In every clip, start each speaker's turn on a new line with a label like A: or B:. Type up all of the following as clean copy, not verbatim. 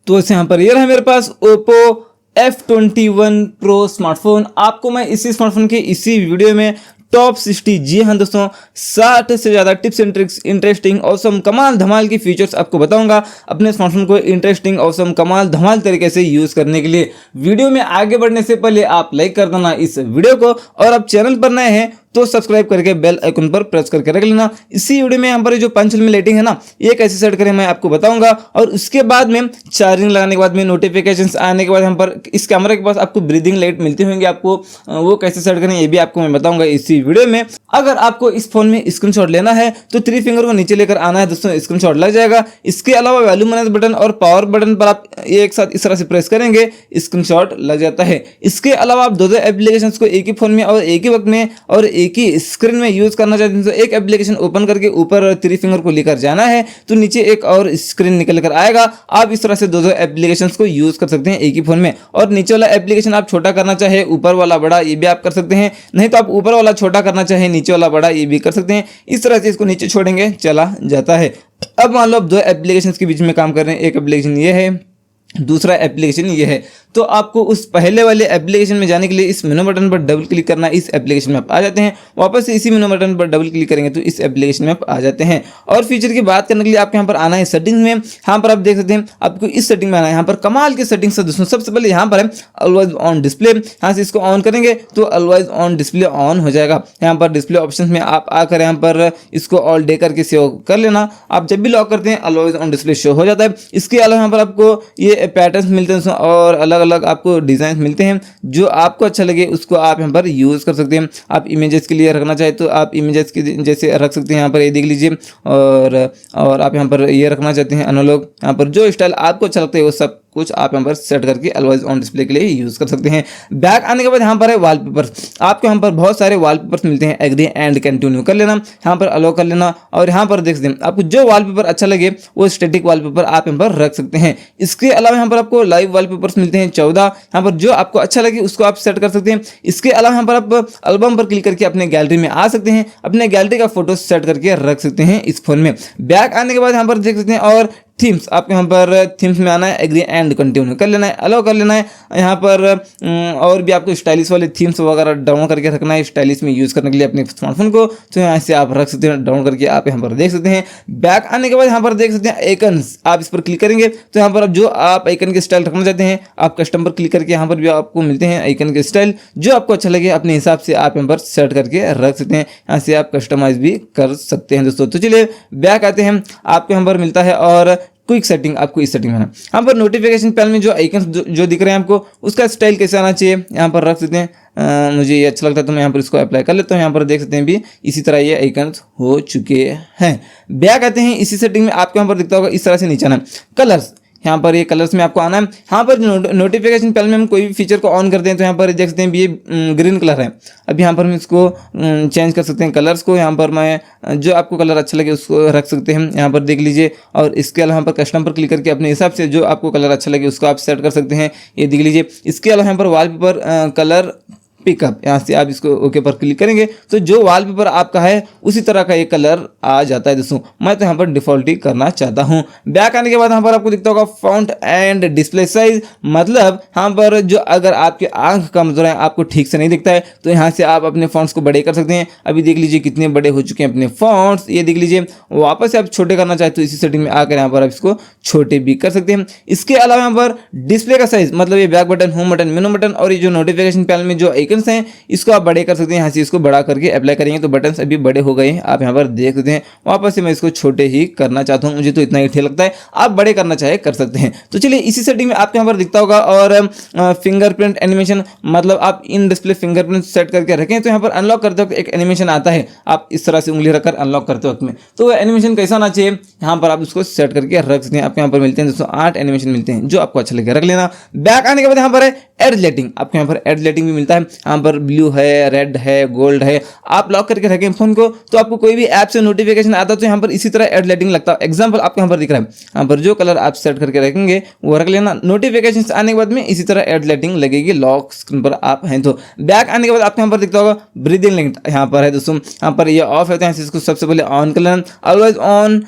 A: तो इस यहाँ पर ये रहा मेरे पास Oppo F21 Pro स्मार्टफोन। आपको मैं इसी स्मार्टफोन की इसी वीडियो में टॉप 60, जी हाँ दोस्तों, 60 से ज़्यादा tips and tricks, interesting awesome कमाल धमाल की फीचर्स आपको बताऊंगा अपने स्मार्टफोन को इंटरेस्टिंग ऑसम कमाल धमाल तरीके से यूज़ करने के लिए। वीडियो में आगे बढ़ने से पहले आप लाइक कर देना इस वीडियो को, और आप चैनल पर नए हैं तो सब्सक्राइब करके बेल आइकन पर प्रेस करके रख लेना। इसी वीडियो में यहाँ पर जो पंच में लाइटिंग है ना, ये कैसे सेट करें मैं आपको बताऊंगा, और उसके बाद में चार्जिंग लगाने के बाद में नोटिफिकेशंस आने के बाद यहाँ पर इस कैमरा के पास आपको ब्रीदिंग लाइट मिलती होंगी, आपको वो कैसे सेट करें ये भी आपको मैं बताऊंगा इसी वीडियो में। अगर आपको इस फोन में स्क्रीनशॉट लेना है तो 3 फिंगर को नीचे लेकर आना है दोस्तों, स्क्रीनशॉट लग जाएगा। इसके अलावा वैल्यू मैनेज बटन और पावर बटन पर आप एक साथ इस तरह से प्रेस करेंगे, स्क्रीनशॉट लग जाता है। इसके अलावा आप दो एप्लीकेशंस को एक ही फोन में और एक ही वक्त में और एक ही स्क्रीन में यूज करना चाहते हैं तो एक एप्लीकेशन ओपन करके ऊपर 3 फिंगर को लेकर जाना है तो नीचे एक और स्क्रीन निकल कर आएगा। आप इस तरह से दो एप्लीकेशंस को यूज कर सकते हैं एक ही फोन में, और नीचे वाला एप्लीकेशन आप छोटा करना चाहे ऊपर वाला बड़ा ये भी आप कर सकते हैं, नहीं तो आप ऊपर वाला छोटा करना चाहे नीचे वाला बड़ा ये भी कर सकते हैं। इस तरह से इसको नीचे छोड़ेंगे चला जाता है। अब मान लो आप दो एप्लीकेशंस के बीच में काम कर रहे हैं, एक एप्लीकेशन ये है, दूसरा एप्लीकेशन ये है, तो आपको उस पहले वाले एप्लीकेशन में जाने के लिए इस मेनू बटन पर डबल क्लिक करना, इस एप्लीकेशन में आप आ जाते हैं। वापस से इसी मेनू बटन पर डबल क्लिक करेंगे तो इस एप्लीकेशन में आप आ जाते हैं। और फीचर की बात करने के लिए आपको यहाँ पर आना है सेटिंग्स में। यहाँ पर आप देख सकते हैं आपको इस सेटिंग में आना है। यहाँ पर कमाल की सेटिंग्स है दोस्तों। सबसे पहले यहाँ पर है ऑलवेज ऑन डिस्प्ले, यहाँ से इसको ऑन करेंगे तो ऑलवेज ऑन डिस्प्ले ऑन हो जाएगा। यहाँ पर डिस्प्ले ऑप्शन में आप आकर यहाँ पर इसको ऑल डे करके सेव कर लेना। आप जब भी लॉक करते हैं ऑलवेज ऑन डिस्प्ले शो हो जाता है। इसके अलावा यहाँ पर आपको ये पैटर्न्स मिलते हैं और अलग अलग आपको डिजाइन मिलते हैं, जो आपको अच्छा लगे उसको आप यहाँ पर यूज कर सकते हैं। आप इमेजेस के लिए रखना चाहे तो आप इमेजेस के जैसे रख सकते हैं, यहाँ पर ये देख लीजिए। और आप यहाँ पर ये रखना चाहते हैं एनालॉग, यहाँ पर जो स्टाइल आपको अच्छा लगता है वो सब कुछ आप यहाँ पर सेट करके ऑलवेज ऑन डिस्प्ले के लिए यूज कर सकते हैं। बैक आने के बाद यहाँ पर है वॉलपेपर। आपको यहाँ पर बहुत सारे वॉलपेपर्स मिलते हैं, एग्री एंड कंटिन्यू कर लेना, यहाँ पर अलो कर लेना, और यहाँ पर देख सकते हैं आपको जो वॉलपेपर अच्छा लगे वो स्टैटिक वॉलपेपर आप यहाँ पर रख सकते हैं। इसके अलावा यहाँ पर आपको लाइव वॉलपेपर्स मिलते हैं 14, यहाँ पर जो आपको अच्छा लगे उसको आप सेट कर सकते हैं। इसके अलावा यहाँ पर आप एल्बम पर क्लिक करके अपने गैलरी में आ सकते हैं, अपने गैलरी का फोटो सेट करके रख सकते हैं इस फोन में। बैक आने के बाद यहाँ पर देख सकते हैं और थीम्स, आपको यहाँ पर थीम्स में आना है, एग्री एंड कंटिन्यू कर लेना है, अलाउ कर लेना है। यहाँ पर और भी आपको स्टाइलिश वाले थीम्स वगैरह डाउनलोड करके रखना है स्टाइलिश में यूज़ करने के लिए अपने स्मार्टफोन को, तो यहाँ से आप रख सकते हैं, डाउनलोड करके आप यहाँ पर देख सकते हैं। बैक आने के बाद यहाँ पर देख सकते हैं आइकन्स, आप इस पर क्लिक करेंगे तो यहाँ पर आप जो आप आइकन के स्टाइल रखना चाहते हैं आप कस्टम पर क्लिक करके यहाँ पर भी आपको मिलते हैं आइकन के स्टाइल, जो आपको अच्छा लगे अपने हिसाब से आप यहाँ पर सेट करके रख सकते हैं। यहाँ से आप कस्टमाइज भी कर सकते हैं दोस्तों। तो चलिए बैक आते हैं, आपको यहाँ पर मिलता है और क्विक सेटिंग, आपको इस सेटिंग में है। यहाँ पर नोटिफिकेशन पैनल में जो आइकन्स जो दिख रहे हैं आपको उसका स्टाइल कैसे आना चाहिए यहाँ पर रख सकते हैं। मुझे ये अच्छा लगता है तो मैं यहाँ पर इसको अप्लाई कर लेता हूँ। यहाँ पर देख सकते हैं भी इसी तरह ये आइकन्स हो चुके हैं। बैक आते हैं, इसी सेटिंग में आपको यहाँ पर दिखता होगा इस तरह से नीचे आना है। कलर्स, यहाँ पर ये कलर्स में आपको आना है। यहाँ पर नोटिफिकेशन पैनल में हम कोई भी फीचर को ऑन करते हैं तो यहाँ पर देख सकते हैं ये ग्रीन कलर है। अब यहाँ पर हम इसको चेंज कर सकते हैं कलर्स को। यहाँ पर मैं जो आपको कलर अच्छा लगे उसको रख सकते हैं, यहाँ पर देख लीजिए। और इसके अलावा यहाँ पर कस्टम पर क्लिक करके अपने हिसाब से जो आपको कलर अच्छा लगे उसको आप सेट कर सकते हैं, ये देख लीजिए। इसके अलावा यहाँ पर वॉलपेपर कलर पिकअप, यहाँ से आप इसको ओके पर क्लिक करेंगे तो जो वॉलपेपर आपका है उसी तरह का ये कलर आ जाता है दोस्तों। मैं तो यहाँ पर डिफॉल्ट ही करना चाहता हूँ। बैक आने के बाद यहाँ पर आपको दिखता होगा फॉन्ट एंड डिस्प्ले साइज, मतलब यहाँ पर जो अगर आपकी आंख कमजोर है, आपको ठीक से नहीं दिखता है तो यहाँ से आप अपने फॉन्ट्स को बड़े कर सकते हैं। अभी देख लीजिए कितने बड़े हो चुके हैं अपने फॉन्ट्स, ये देख लीजिए। वापस से आप छोटे करना चाहते हो इसी सेटिंग में आकर यहाँ पर आप इसको छोटे भी कर सकते हैं। इसके अलावा यहाँ पर डिस्प्ले का साइज, मतलब ये बैक बटन, होम बटन, मेनू बटन और ये जो नोटिफिकेशन पैनल में जो आइकन्स हैं इसको आप बड़े कर सकते हैं। यहाँ से इसको बड़ा करके अप्लाई करेंगे तो बटन्स अभी बड़े हो गए हैं, आप यहाँ पर देख सकते हैं। वापस से मैं इसको छोटे ही करना चाहता हूँ, मुझे तो इतना ही ठीक लगता है, आप बड़े करना चाहे कर सकते हैं। तो चलिए इसी सेटिंग में आपको यहाँ पर दिखता होगा। और फिंगरप्रिंट एनिमेशन, मतलब आप इन डिस्प्ले फिंगरप्रिंट सेट करके रखें तो यहाँ पर अनलॉक करते वक्त एक एनिमेशन आता है, आप इस तरह से उंगली रखकर अनलॉक करते वक्त में, तो एनिमेशन कैसा आना चाहिए यहाँ पर आप उसको सेट करके रख सकते हैं। आपको यहाँ पर मिलते हैं दोस्तों 8 एनिमेशन मिलते हैं, जो आपको अच्छा लगे रख लेना। बैक आने के बाद यहाँ पर है एड लाइटिंग, आपको यहाँ पर एड लाइटिंग भी मिलता है। यहाँ पर ब्लू है, रेड है, गोल्ड है। आप लॉक करके रखें फोन को तो आपको कोई भी ऐप से नोटिफिकेशन आता है तो यहाँ पर इसी तरह एड लाइटिंग लगता है। एग्जाम्पल आपको यहाँ पर दिख रहा है, यहाँ पर जो कलर आप सेट करके रखेंगे वो रख लेना। नोटिफिकेशन आने के बाद में इसी तरह एड लाइटिंग लगेगी लॉक स्क्रीन पर आप हैं तो। बैक आने के बाद आपको यहाँ पर दिखता होगा ब्रीदिंग लाइट, यहाँ पर है दोस्तों। यहाँ पर ये ऑफ है तो यहाँ से इसको सबसे पहले ऑन कर लेना। ऑलवेज ऑन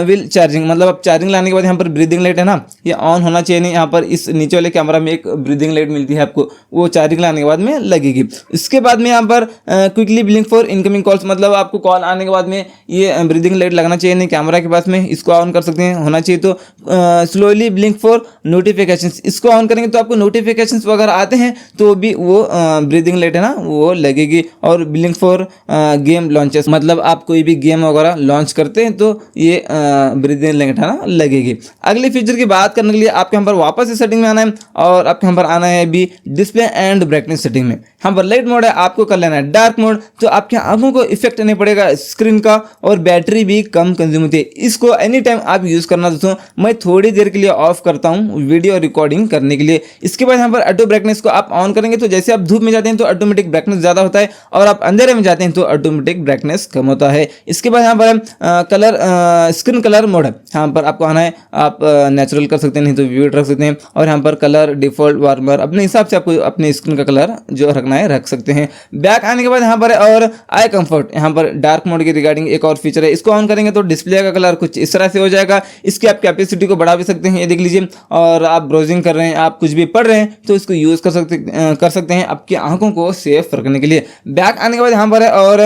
A: विल चार्जिंग, मतलब आप चार्जिंग लाने के बाद यहाँ पर ब्रीदिंग लाइट है ना, ये ऑन होना चाहिए नहीं। यहाँ पर इस नीचे वाले कैमरा में एक ब्रीदिंग लाइट मिलती है आपको, वो चार्जिंग लाने के बाद में लगेगी। इसके बाद में यहाँ पर quickly blink for incoming calls, मतलब आपको कॉल आने के बाद में ये ब्रीदिंग लाइट लगना चाहिए नहीं कैमरा के पास में, इसको ऑन कर सकते हैं, होना चाहिए। तो स्लोली ब्लिंक फॉर नोटिफिकेशंस, इसको ऑन करेंगे तो आपको नोटिफिकेशंस वगैरह आते हैं तो भी वो ब्रीदिंग लाइट है ना वो लगेगी। और ब्लिंक फॉर गेम लॉन्चेस, मतलब आप कोई भी गेम वगैरह लॉन्च करते हैं तो ये ब्रीदिंग लाइट है ना लगेगी। अगले फीचर की बात करने के लिए आपके यहाँ पर वापस से सेटिंग में आना है और आपके यहाँ पर आना है अभी डिस्प्ले एंड ब्राइटनेस सेटिंग में। यहाँ पर लाइट मोड है, आपको कर लेना है डार्क मोड, तो आपके आंखों को इफेक्ट नहीं पड़ेगा स्क्रीन का और बैटरी भी कम कंज्यूम होती है। इसको एनी टाइम आप यूज करना दोस्तों। मैं थोड़ी देर के लिए ऑफ करता हूँ वीडियो रिकॉर्डिंग करने के लिए। इसके बाद यहाँ पर ऑटो ब्राइटनेस को आप ऑन करेंगे तो जैसे आप धूप में जाते हैं तो ऑटोमेटिक ब्राइटनेस ज्यादा होता है और आप अंधेरे में जाते हैं तो ऑटोमेटिक ब्राइटनेस कम होता है। इसके बाद यहाँ पर कलर स्क्रीन कलर मोड है, यहाँ पर आपको आना है, आप नेचुरल कर सकते हैं नहीं तो विविड रख सकते हैं। और यहाँ पर कलर डिफॉल्ट वार्मर अपने हिसाब से आपको अपने स्क्रीन का कलर जो रखना है रख सकते हैं। बैक आने के बाद यहाँ पर और आई कंफर्ट, यहाँ पर डार्क मोड के रिगार्डिंग एक और फीचर है, इसको ऑन करेंगे तो डिस्प्ले का कलर कुछ इस तरह से हो जाएगा। इसकी आप कैपेसिटी को बढ़ा भी सकते हैं, ये देख लीजिए। और आप ब्राउजिंग कर रहे हैं, आप कुछ भी पढ़ रहे हैं तो इसको यूज कर सकते हैं आपकी आंखों को सेफ रखने के लिए। बैक आने के बाद यहाँ पर है और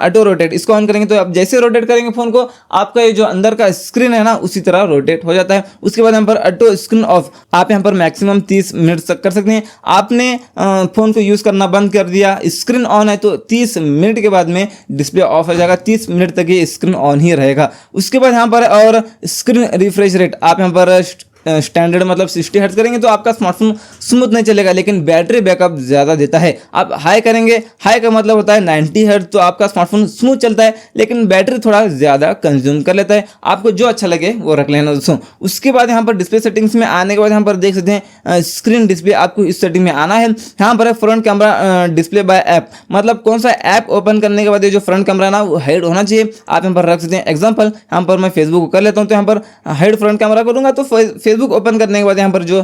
A: ऑटो रोटेट, इसको ऑन करेंगे तो आप जैसे रोटेट करेंगे फोन को आपका ये जो अंदर का स्क्रीन है ना उसी तरह रोटेट हो जाता है। उसके बाद यहाँ पर ऑटो स्क्रीन ऑफ, आप यहाँ पर मैक्सिमम 30 मिनट तक कर सकते हैं। आपने फोन को यूज करना बंद कर दिया, स्क्रीन ऑन है तो 30 मिनट के बाद में डिस्प्ले ऑफ हो जाएगा, 30 मिनट तक ये स्क्रीन ऑन ही रहेगा। उसके बाद यहाँ पर और स्क्रीन रिफ्रेश रेट, आप यहाँ पर स्टैंडर्ड मतलब 60 हर्ट्ज करेंगे तो आपका स्मार्टफोन स्मूथ नहीं चलेगा लेकिन बैटरी बैकअप ज़्यादा देता है। आप हाई करेंगे, हाई का मतलब होता है 90 हर्ट्ज, तो आपका स्मार्टफोन स्मूथ चलता है लेकिन बैटरी थोड़ा ज़्यादा कंज्यूम कर लेता है। आपको जो अच्छा लगे वो रख लेना दोस्तों। उसके बाद यहाँ पर डिस्प्ले सेटिंग्स में आने के बाद यहाँ पर देख सकते हैं स्क्रीन डिस्प्ले, आपको इस सेटिंग में आना है। यहाँ पर front camera display by app, मतलब कौन सा ऐप ओपन करने के बाद ये जो फ्रंट कैमरा ना वो हाइड होना चाहिए, आप यहाँ पर रख सकते हैं। एग्जाम्पल यहाँ पर मैं फेसबुक कर लेता हूँ तो यहाँ पर हाइड फ्रंट कैमरा करूँगा तो फेसबुक ओपन करने के बाद यहाँ पर जो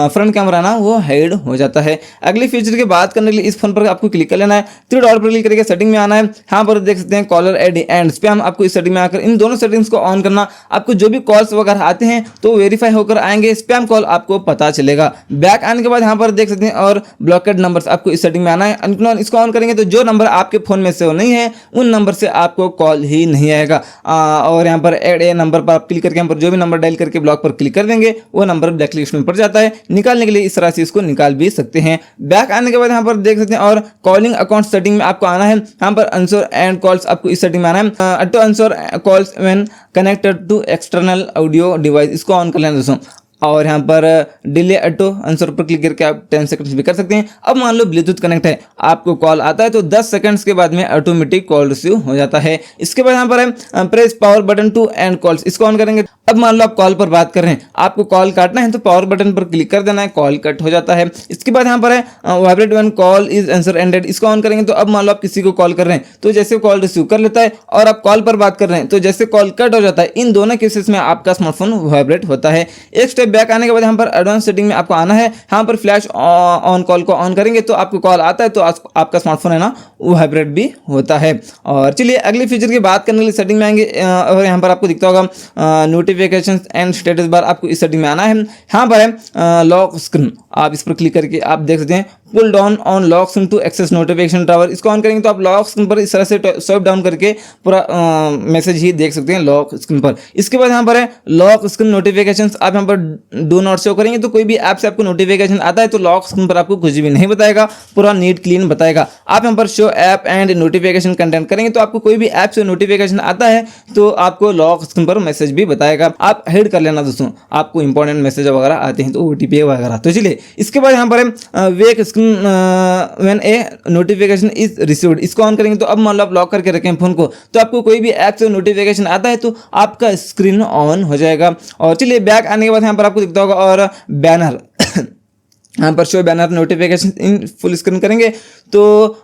A: फ्रंट कैमरा ना वो हाइड हो जाता है। अगली फीचर की बात करने के लिए इस फोन पर आपको क्लिक कर लेना है, 3 डॉट पर क्लिक करके सेटिंग में आना है। यहाँ पर देख सकते हैं कॉलर एंड स्पैम, आपको इस सेटिंग में आकर इन दोनों सेटिंग्स को ऑन करना। आपको जो भी कॉल्स वगैरह आते हैं तो वेरीफाई होकर आएंगे, स्पैम कॉल आपको पता चलेगा। बैक आने के बाद यहाँ पर देख सकते हैं और ब्लॉकेड नंबर्स, आपको इस सेटिंग में आना है। इसको ऑन करेंगे तो जो नंबर आपके फोन में से नहीं है उन नंबर से आपको कॉल ही नहीं आएगा। और यहाँ पर एड ए नंबर पर आप क्लिक करके यहाँ पर जो भी नंबर डायल करके ब्लॉक पर क्लिक कर देंगे वो नंबर ब्लैकलिस्ट में पड़ जाता है। निकालने के लिए इस तरह से इसको निकाल भी सकते हैं। बैक आने के बाद यहाँ पर देख सकते हैं और कॉलिंग अकाउंट सेटिंग में आपको आना है। यहाँ पर आंसर एंड कॉल्स, आपको इस सेटिंग में आना है। Auto answer calls when connected to external audio device, इसको ऑन कर लेना दोस्तों। और यहाँ पर डिले ऑटो आंसर पर क्लिक करके आप 10 सेकंड्स भी कर सकते हैं। अब मान लो ब्लूटूथ कनेक्ट है, आपको कॉल आता है तो 10 सेकंड्स के बाद में ऑटोमेटिक कॉल रिसीव हो जाता है। इसके बाद यहाँ पर है press power button to end calls, इसको ऑन करेंगे। अब मान लो आप कॉल पर बात कर रहे हैं, आपको कॉल काटना है तो पावर बटन पर क्लिक कर देना है, कॉल कट हो जाता है। इसके बाद यहाँ पर है vibrate when call is answer ended, इसको ऑन करेंगे तो अब मान लो आप किसी को कॉल कर रहे हैं तो जैसे कॉल रिसीव कर लेता है और आप कॉल पर बात कर रहे हैं तो जैसे कॉल कट हो जाता है। इन दोनों केसेस में आपका स्मार्टफोन वाइब्रेट होता है। एक स्टेप बैक आने के बाद यहाँ पर एडवांस सेटिंग में आपको आना है। यहाँ पर फ्लैश ऑन कॉल को ऑन करेंगे तो आपको कॉल आता है तो आपका स्मार्टफोन है ना वाइब्रेट भी होता है। और चलिए अगली फीचर की बात करने के लिए सेटिंग में आएंगे और यहाँ पर आपको दिखता होगा नोटिफिकेशन एंड स्टेटस बार, आपको इस सेटिंग में आना है। यहाँ पर है लॉक स्क्रीन, आप इस पर क्लिक करके आप देख सकते हैं pull down on lock screen to access notification tower, इसको ऑन करेंगे तो आप लॉक स्क्रीन पर इस तरह से स्वाइप डाउन करके पूरा मैसेज ही देख सकते हैं लॉक स्क्रीन पर। इसके बाद यहाँ पर है लॉक स्क्रीन नोटिफिकेशंस, आप यहाँ पर डू नॉट शो करेंगे तो कोई भी ऐप से आपको नोटिफिकेशन आता है तो लॉक स्क्रीन पर आपको कुछ भी नहीं बताएगा, पूरा नीट क्लीन बताएगा। आप यहाँ पर show app and notification content करेंगे तो आपको कोई भी ऐप से नोटिफिकेशन आता है तो आपको लॉक स्क्रीन पर मैसेज भी बताएगा। आप हाइड कर लेना दोस्तों, आपको इंपॉर्टेंट मैसेज वगैरह आते हैं तो ओटीपी वगैरह। तो चलिए इसके बाद यहाँ पर है wake screen when a notification is received, इसको ऑन करेंगे तो अब मान लो आप लॉक करके रखें फोन को तो आपको कोई भी ऐप से नोटिफिकेशन आता है तो आपका स्क्रीन ऑन हो जाएगा। और चलिए बैक आने के बाद यहाँ पर आपको दिखता होगा और बैनर यहाँ पर show banner notification in full screen करेंगे तो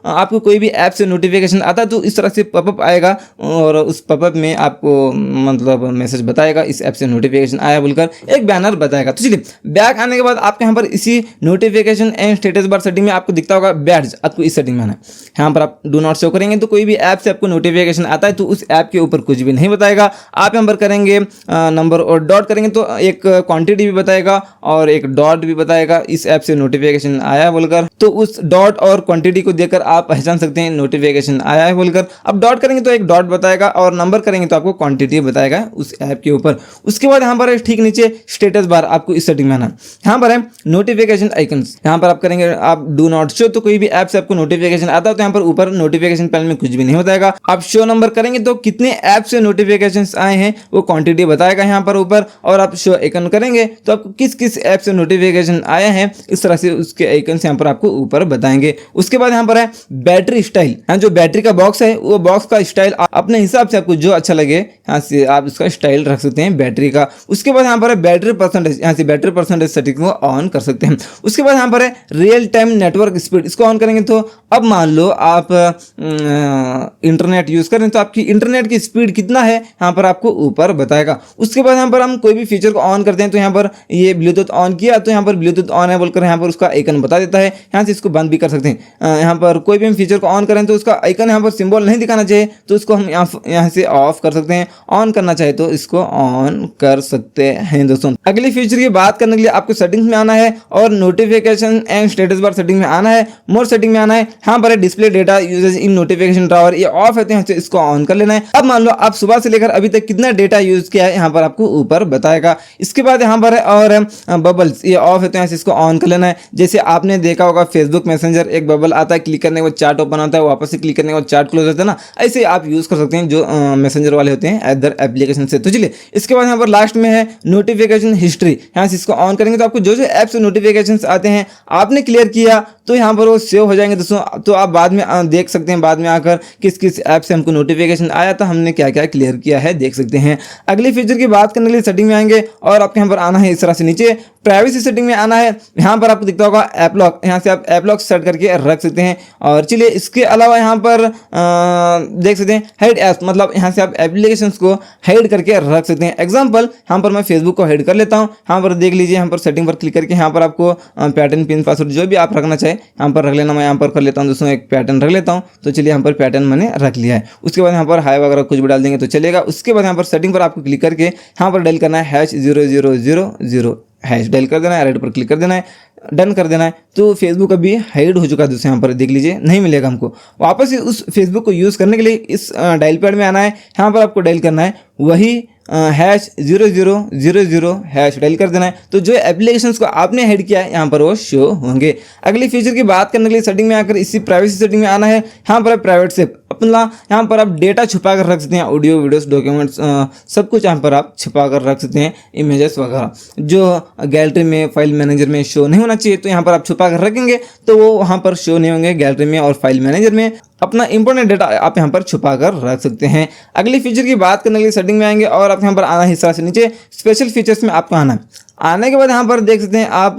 A: आपको कोई भी ऐप से नोटिफिकेशन आता है तो इस तरह से पॉपअप आएगा और उस पॉपअप में आपको मतलब मैसेज बताएगा इस ऐप से नोटिफिकेशन आया बोलकर, एक बैनर बताएगा। तो चलिए बैक आने के बाद आपके यहाँ पर इसी notification and status bar setting में आपको दिखता होगा बैड्ज, आपको इस सेटिंग में आना है। यहाँ पर आप डू नॉट शो करेंगे तो कोई भी ऐप से आपको नोटिफिकेशन आता है तो उस ऐप के ऊपर कुछ भी नहीं बताएगा। आप यहाँ पर करेंगे नंबर और डॉट करेंगे तो एक क्वांटिटी भी बताएगा और एक डॉट भी बताएगा इस ऐप से नोटिफिकेशन आया बोलकर। तो उस डॉट और क्वांटिटी को देखकर आप पहचान सकते हैं नोटिफिकेशन आया है बोलकर। अब डॉट करेंगे तो एक डॉट बताएगा और नंबर करेंगे तो आपको क्वांटिटी बताएगा उस ऐप के ऊपर। उसके बाद यहाँ पर ठीक नीचे स्टेटस बार, आपको इस सेटिंग में आना। यहाँ पर है नोटिफिकेशन आइकन्स, यहाँ पर आप करेंगे आप डू नॉट शो तो कोई भी ऐप से आपको नोटिफिकेशन आता है तो यहाँ पर ऊपर नोटिफिकेशन पैनल में कुछ भी नहीं बताएगा। आप शो नंबर करेंगे तो कितने ऐप से नोटिफिकेशन आए हैं वो क्वांटिटी बताएगा यहाँ पर ऊपर। और आप शो आइकन करेंगे तो आपको किस किस ऐप से नोटिफिकेशन आया है इस तरह से उसके आइकन्स यहाँ पर आपको ऊपर बताएंगे। उसके बाद यहाँ पर है बैटरी स्टाइल, यहाँ जो बैटरी का बॉक्स है वो बॉक्स का स्टाइल अपने हिसाब से आपको जो अच्छा लगे यहाँ से आप इसका स्टाइल रख सकते हैं बैटरी का। उसके बाद यहाँ पर है बैटरी परसेंटेज, यहाँ से बैटरी परसेंटेज सेटिंग को ऑन कर सकते हैं। उसके बाद यहाँ पर है रियल टाइम नेटवर्क स्पीड, इसको ऑन करेंगे तो अब मान लो आप इंटरनेट यूज़ करें तो आपकी इंटरनेट की स्पीड कितना है यहाँ पर आपको ऊपर बताएगा। उसके बाद यहाँ पर हम कोई भी फीचर को ऑन करते हैं तो यहाँ पर ये ब्लूटूथ ऑन किया तो यहाँ पर ब्लूटूथ ऑन है बोलकर यहाँ पर उसका आइकन बता देता है। यहाँ से इसको बंद भी कर सकते हैं। यहाँ पर कोई भी हम फीचर को ऑन करें तो उसका आइकन यहाँ पर सिंबल नहीं दिखाना चाहिए तो उसको हम यहाँ से ऑफ कर सकते हैं। ऑन करना चाहे तो इसको ऑन कर सकते हैं दोस्तों। अगली फीचर की बात करने के लिए आपको सेटिंग्स में आना है और notification and status bar setting में आना है, मोर सेटिंग में आना है। यहाँ पर display data usage in notification drawer, ये ऑफ है तो यहाँ से इसको ऑन कर लेना है। अब मान लो आप सुबह से लेकर अभी तक कितना डेटा यूज किया है यहाँ पर आपको ऊपर बताएगा। इसके बाद यहाँ पर है और बबल्स, ये ऑफ है तो यहाँ से इसको ऑन कर लेना है। जैसे आपने देखा होगा फेसबुक मैसेंजर एक बबल आता है, क्लिक करने के बाद चार्ट ओपन होता है, वापस से क्लिक करने के बाद चार्ट क्लोज होता है ना, ऐसे आप यूज कर सकते हैं जो मैसेंजर वाले होते हैं अदर एप्लीकेशन से। तो चलिए इसके बाद यहाँ पर लास्ट में है नोटिफिकेशन हिस्ट्री, यहाँ से इसको ऑन करेंगे तो आपको जो जो ऐप से नोटिफिकेशन आते हैं आपने क्लियर किया तो यहाँ पर वो सेव हो जाएंगे दोस्तों। तो आप बाद में देख सकते हैं बाद में आकर किस किस ऐप से हमको नोटिफिकेशन आया था, हमने क्या क्या क्लियर किया है देख सकते हैं। अगली फीचर की बात करने के लिए सेटिंग में आएंगे और आपके यहाँ पर आना है इस तरह से नीचे प्राइवेसी सेटिंग में आना है। यहाँ पर आपको दिखता होगा ऐप लॉक, यहाँ से आप ऐप लॉक सेट करके रख सकते हैं। और चलिए इसके अलावा यहाँ पर देख सकते हैं हाइड ऐप्स, मतलब यहाँ से आप एप्लीकेशंस को हाइड करके रख सकते हैं। एग्जांपल यहाँ पर मैं फेसबुक को हाइड कर लेता हूँ। यहाँ पर देख लीजिए, यहाँ पर सेटिंग पर क्लिक करके यहाँ पर आपको पैटर्न पिन पासवर्ड जो भी आप रखना चाहे यहाँ पर रख लेना। मैं यहाँ पर कर लेता हूँ दोस्तों, एक पैटर्न रख लेता हूँ। तो चलिए यहाँ पर पैटर्न मैंने रख लिया है। उसके बाद यहाँ पर हाई वगैरह कुछ भी डाल देंगे तो चलेगा। उसके बाद यहाँ पर सेटिंग पर आपको क्लिक करके यहाँ पर डायल करना है #0000 हैश डायल कर देना है, राइट पर क्लिक कर देना है, डन कर देना है। तो फेसबुक अभी हाइड हो चुका है दोस्तों, यहाँ पर देख लीजिए नहीं मिलेगा हमको। वापस से उस फेसबुक को यूज़ करने के लिए इस डायल पैड में आना है। यहाँ पर आपको डायल करना है वही #0000 हैश डायल कर देना है। तो जो एप्लीकेशंस को आपने हाइड किया है यहाँ पर वो शो होंगे। अगली फीचर की बात करने के लिए सेटिंग में आकर इसी प्राइवेसी सेटिंग में आना है। यहाँ पर प्राइवेट सेव, अपना यहाँ पर आप डेटा छुपा कर रख सकते हैं, ऑडियो वीडियोस डॉक्यूमेंट्स सब कुछ यहाँ पर आप छुपा कर रख सकते हैं, इमेजेस वगैरह जो गैलरी में फाइल मैनेजर में शो नहीं होना चाहिए तो यहाँ पर आप छुपा कर रखेंगे तो वो वहाँ पर शो नहीं होंगे गैलरी में और फाइल मैनेजर में। अपना इंपॉर्टेंट डेटा आप यहाँ पर छुपा कर रख सकते हैं। अगली फीचर की बात करने के लिए सेटिंग में आएंगे और आप यहाँ पर आना है इस तरह से नीचे स्पेशल फीचर्स में आपको आना है। आने के बाद यहाँ पर देख सकते हैं आप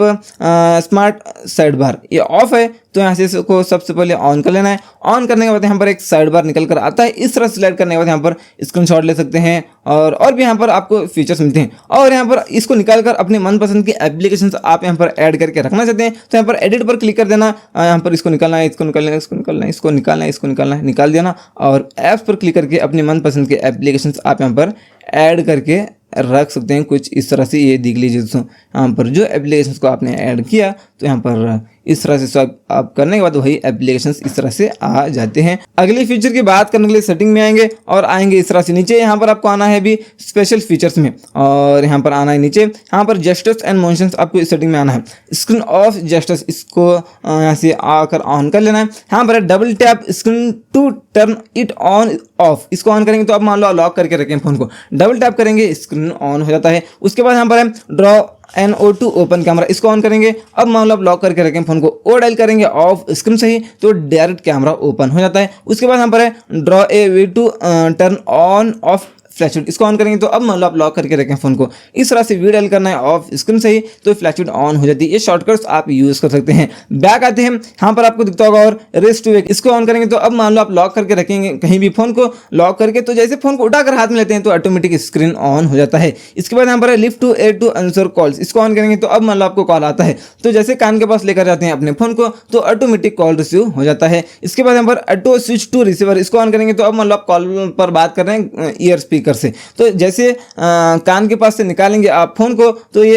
A: स्मार्ट साइड बार, ये ऑफ है तो यहाँ से इसको सबसे पहले ऑन कर लेना है। ऑन करने के बाद यहाँ पर एक साइड बार निकल कर आता है, इस तरह सिलेक्ट करने के बाद यहाँ पर स्क्रीनशॉट ले सकते हैं और भी यहाँ पर आपको फीचर्स मिलते हैं। और यहाँ पर इसको निकाल कर अपने मनपसंद की एप्लीकेशंस आप यहाँ पर ऐड करके रखना चाहते हैं तो यहाँ पर एडिट पर क्लिक कर देना। यहाँ पर इसको निकालना है, इसको निकालना है, इसको निकालना है, इसको निकालना है, इसको निकालना है, निकाल देना। और ऐप्स पर क्लिक करके अपने मनपसंद के एप्लीकेशंस आप यहाँ पर ऐड करके रख सकते हैं। कुछ इस तरह से ये देख लीजिए दोस्तों, यहाँ पर जो एप्लीकेशंस को आपने ऐड किया तो यहाँ पर इस तरह से सब आप करने के बाद वही एप्लीकेशंस इस तरह से आ जाते हैं। अगली फीचर की बात करने के लिए सेटिंग में आएंगे और आएंगे इस तरह से नीचे। यहाँ पर आपको आना है भी स्पेशल फीचर्स में और यहाँ पर आना है नीचे। यहाँ पर जेस्चर्स एंड मोशंस आपको इस सेटिंग में आना है। स्क्रीन ऑफ जेस्चर्स, इसको यहाँ से आकर ऑन कर लेना है। यहाँ पर double tap screen to turn it on off, इसको ऑन करेंगे तो आप मान लो लॉक करके रखें फोन को, डबल टैप करेंगे स्क्रीन ऑन हो जाता है। उसके बाद यहाँ पर है ड्रॉ NO2 ओपन कैमरा, इसको ऑन करेंगे। अब मान लो आप लॉक करके रखें फोन को, ओ डायल करेंगे ऑफ स्क्रीन से ही तो डायरेक्ट कैमरा ओपन हो जाता है। उसके बाद यहाँ पर है draw a way to turn on off flash इसको ऑन करेंगे तो अब मान लो आप लॉक करके रखें फोन को, इस तरह से वीडियो डायल करना है ऑफ स्क्रीन से ही तो फ्लैश ऑन हो जाती है। ये शॉर्टकट्स आप यूज कर सकते हैं। बैक आते हैं, यहाँ पर आपको दिखता होगा और रेस्ट टू वेक, इसको ऑन करेंगे तो अब मान लो आप लॉक करके रखेंगे कहीं भी फोन को, लॉक करके तो जैसे फोन को उठाकर हाथ में लेते हैं तो ऑटोमेटिक स्क्रीन ऑन हो जाता है। इसके बाद यहाँ पर lift to air to answer calls, इसको ऑन करेंगे तो अब मान लो आपको कॉल आता है तो जैसे कान के पास लेकर जाते हैं अपने फोन को तो ऑटोमेटिक कॉल रिसीव हो जाता है। इसके बाद यहाँ पर ऑटो स्विच टू रिसीवर, इसको ऑन करेंगे तो अब मान लो आप कॉल पर बात कर रहे हैं ईयर स्पीकर से, तो जैसे कान के पास से निकालेंगे आप फोन को तो ये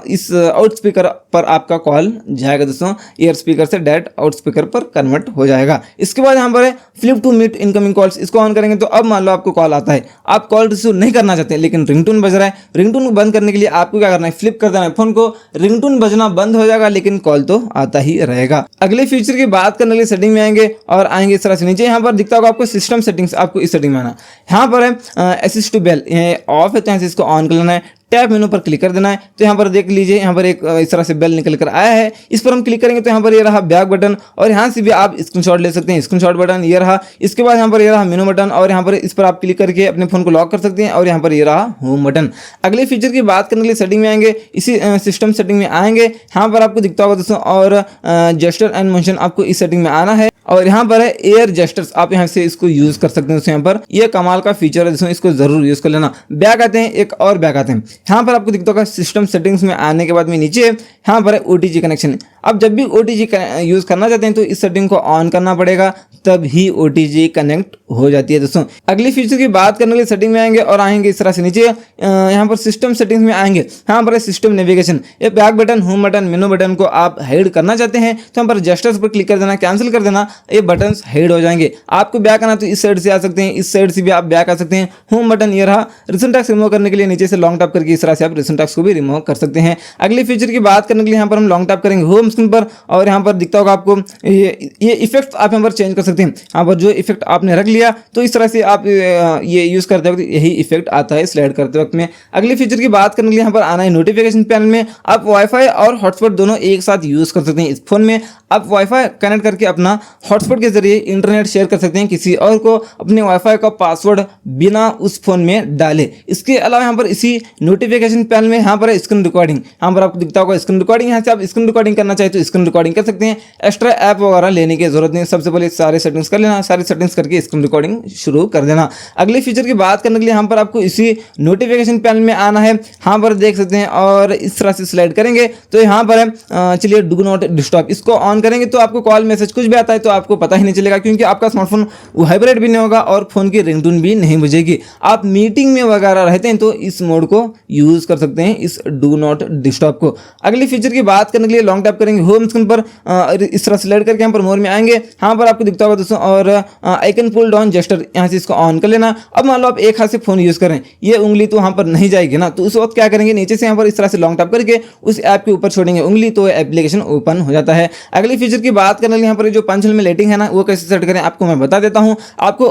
A: इस आउट स्पीकर पर आपका कॉल जाएगा दोस्तों, ईयर स्पीकर से डायरेक्ट आउट स्पीकर पर कन्वर्ट हो जाएगा। इसके बाद यहाँ पर है flip to mute incoming calls, इसको ऑन करेंगे तो अब मान लो आपको कॉल आता है, आप कॉल रिसीव नहीं करना चाहते लेकिन रिंगटोन बज रहा है, रिंगटोन को बंद करने के लिए आपको क्या करना है, फ्लिप कर देना है फोन को, रिंगटोन बजना बंद हो जाएगा लेकिन कॉल तो आता ही रहेगा। अगले फीचर की बात करने के लिए सेटिंग में आएंगे और आएंगे इस तरह से नीचे, यहाँ पर दिखता होगा आपको सिस्टम सेटिंग्स, आपको इस सेटिंग में आना, यहाँ पर है असिस्ट टू बेल ऑफ है तो यहाँ से इसको ऑन कर लेना है, टैब मेनू पर क्लिक कर देना है तो यहाँ पर देख लीजिए यहाँ पर एक इस तरह से बेल निकल कर आया है, इस पर हम क्लिक करेंगे तो यहाँ पर ये रहा बैक बटन और यहाँ से भी आप स्क्रीनशॉट ले सकते हैं, स्क्रीनशॉट बटन ये रहा। इसके बाद यहाँ पर ये रहा मेनू बटन और यहाँ पर इस पर आप क्लिक करके अपने फोन को लॉक कर सकते हैं और यहाँ पर ये रहा होम बटन। अगले फीचर की बात करने के लिए सेटिंग में आएंगे, इसी सिस्टम सेटिंग में आएंगे, यहाँ पर आपको दिखता होगा दोस्तों और जेस्चर एंड मोशन आपको इस सेटिंग में आना है और यहाँ पर है एयर जेस्टर्स, आप यहाँ से इसको यूज कर सकते हैं। यहाँ पर ये कमाल का फीचर है दोस्तों, इसको जरूर यूज कर लेना। बैक आते हैं, एक और बैक आते हैं, यहाँ पर आपको दिखता होगा सिस्टम सेटिंग्स में आने के बाद में नीचे यहाँ पर है OTG कनेक्शन। अब जब भी OTG यूज करना चाहते हैं तो इस सेटिंग को ऑन करना पड़ेगा तब ही OTG कनेक्ट हो जाती है दोस्तों। अगली फीचर की बात करने के लिए सेटिंग में आएंगे और आएंगे इस तरह से नीचे, यहाँ पर सिस्टम सेटिंग्स में आएंगे, यहाँ पर है सिस्टम नेविगेशन, ये बैक बटन, होम बटन, मेनू बटन को आप हाइड करना चाहते हैं तो यहाँ पर जेस्टर्स पर क्लिक कर देना, कैंसिल कर देना, ये बटन हाइड हो जाएंगे। आपको बैक आना तो इस साइड से आ सकते हैं, इस साइड से भी आप बैक आ सकते हैं। होम बटन ये रहा, रिसेंट टैक्स रिमूव करने के लिए नीचे से लॉन्ग टैप करके इस तरह से आप रिसेंट टैक्स को भी रिमूव कर सकते हैं। अगली फीचर की बात करने के लिए यहाँ पर हम लॉन्ग टैप करेंगे होम स्क्रीन पर और यहाँ पर दिखता होगा आपको ये इफेक्ट आप यहाँ पर चेंज कर सकते हैं। यहाँ पर जो इफेक्ट आपने रख लिया तो इस तरह से आप ये यूज करते वक्त यही इफेक्ट आता है स्लाइड करते वक्त में। अगली फीचर की बात करने के लिए यहाँ पर आना है नोटिफिकेशन पैनल में, आप वाईफाई और हॉटस्पॉट दोनों एक साथ यूज कर सकते हैं। इस फोन में आप वाईफाई कनेक्ट करके अपना हॉटस्पॉट के जरिए इंटरनेट शेयर कर सकते हैं किसी और को, अपने वाईफाई का पासवर्ड बिना उस फोन में डाले। इसके अलावा यहाँ पर इसी नोटिफिकेशन पैनल में यहाँ पर है स्क्रीन रिकॉर्डिंग, यहाँ पर आपको दिखता होगा स्क्रीन रिकॉर्डिंग, यहाँ से आप स्क्रीन रिकॉर्डिंग करना चाहे तो स्क्रीन रिकॉर्डिंग कर सकते हैं। एक्स्ट्रा ऐप वगैरह लेने की जरूरत नहीं, सबसे पहले सारे सेटिंग्स कर लेना, सारी सेटिंग्स करके स्क्रीन रिकॉर्डिंग शुरू कर देना। अगले फीचर की बात करने के लिए यहाँ पर आपको इसी नोटिफिकेशन पैनल में आना है, यहाँ पर देख सकते हैं और इस तरह से स्लाइड करेंगे तो यहाँ पर है चलिए डू नॉट डिस्टर्ब, इसको ऑन करेंगे तो आपको कॉल मैसेज कुछ भी आता है तो आपको पता ही नहीं चलेगा क्योंकि आपका स्मार्टफोन वाइब्रेट भी नहीं होगा और फोन की रिंगटोन भी नहीं बजेगी। आप मीटिंग में वगैरह रहते हैं तो इस मोड को यूज कर सकते हैं, इस डू नॉट डिस्टर्ब को। अगली फीचर की बात करने के लिए लॉन्ग टैप करेंगे होम स्क्रीन पर, इस तरह स्लाइड करके यहाँ पर मोर में आएंगे, यहाँ पर आपको दिखता होगा दोस्तों और आइकन पुल डाउन जेस्टर, यहाँ से इसको ऑन कर लेना। अब मान लो आप एक हाथ से फोन यूज करें, ये उंगली तो वहाँ पर नहीं जाएगी ना, तो उस वक्त क्या करेंगे, नीचे से यहाँ पर इस तरह से लॉन्ग टैप करके उस ऐप के ऊपर छोड़ेंगे उंगली तो एप्लीकेशन ओपन हो जाता है। अगली फीचर की बात करने के लिए यहाँ पर जो पंच होल में लेटिंग है ना वो कैसे सेट करें आपको मैं बता देता हूँ। आपको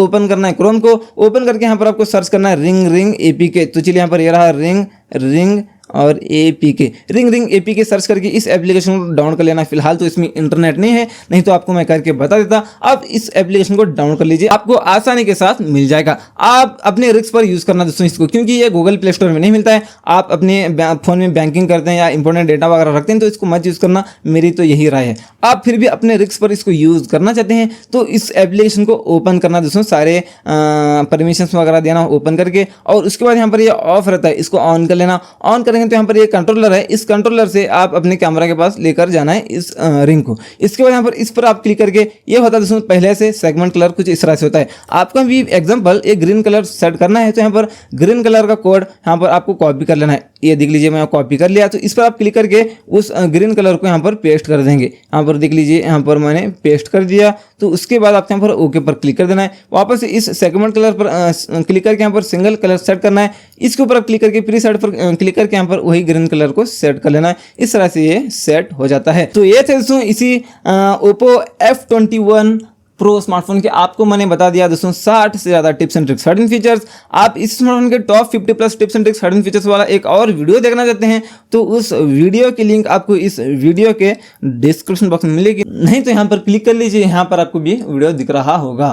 A: ओपन करना है क्रोम को, ओपन करके यहाँ पर आपको सर्च करना है रिंग APK, तो चलिए यहाँ पर ये रहा रिंग और APK, रिंग APK सर्च करके इस एप्लीकेशन को डाउनलोड कर लेना। फिलहाल तो इसमें इंटरनेट नहीं है, नहीं तो आपको मैं करके बता देता। आप इस एप्लीकेशन को डाउनलोड कर लीजिए, आपको आसानी के साथ मिल जाएगा। आप अपने रिस्क पर यूज करना दोस्तों इसको, क्योंकि ये गूगल प्ले स्टोर में नहीं मिलता है। आप अपने फोन में बैंकिंग करते हैं या इंपॉर्टेंट डेटा वगैरह रखते हैं तो इसको मत यूज करना, मेरी तो यही राय है। आप फिर भी अपने रिस्क पर इसको यूज करना चाहते हैं तो इस एप्लीकेशन को ओपन करना दोस्तों, सारे परमिशन वगैरह देना ओपन करके, और उसके बाद यहाँ पर ये ऑफ रहता है, इसको ऑन कर लेना। ऑन करेंगे तो यहाँ पर ये कंट्रोलर है, इस कंट्रोलर से आप अपने कैमरा के पास लेकर जाना है इस रिंग को। इसके बाद यहाँ पर इस पर आप क्लिक करके, ये होता है दोस्तों पहले से सेगमेंट कलर कुछ इस तरह से होता है। आपका भी एग्जांपल एक ग्रीन कलर सेट करना है तो यहाँ पर ग्रीन कलर का कोड यहाँ पर आपको कॉपी कर लेना है। ये देख लीजिए मैं कॉपी कर लिया, तो इस पर आप क्लिक करके उस ग्रीन कलर को यहाँ पर पेस्ट कर देंगे। यहाँ पर देख लीजिए यहाँ पर मैंने पेस्ट कर दिया, तो उसके बाद आपको यहाँ पर ओके पर क्लिक कर देना है। वापस इस सेगमेंट कलर पर क्लिक करके यहाँ पर सिंगल कलर सेट करना है। इसके ऊपर आप क्लिक करके प्री सेट पर क्लिक करके यहाँ पर वही ग्रीन कलर को सेट कर लेना है। इस तरह से ये सेट हो जाता है। तो ये थे दोस्तों इसी ओप्पो F21 प्रो स्मार्टफोन के आपको मैंने बता दिया दोस्तों 60 से ज़्यादा tips and tricks hidden features. आप इस स्मार्टफोन के top 50+ tips and tricks hidden features वाला एक और वीडियो देखना चाहते हैं तो उस वीडियो की लिंक आपको इस वीडियो के डिस्क्रिप्शन बॉक्स में मिलेगी, नहीं तो यहाँ पर क्लिक कर लीजिए, यहाँ पर आपको भी वीडियो दिख रहा होगा।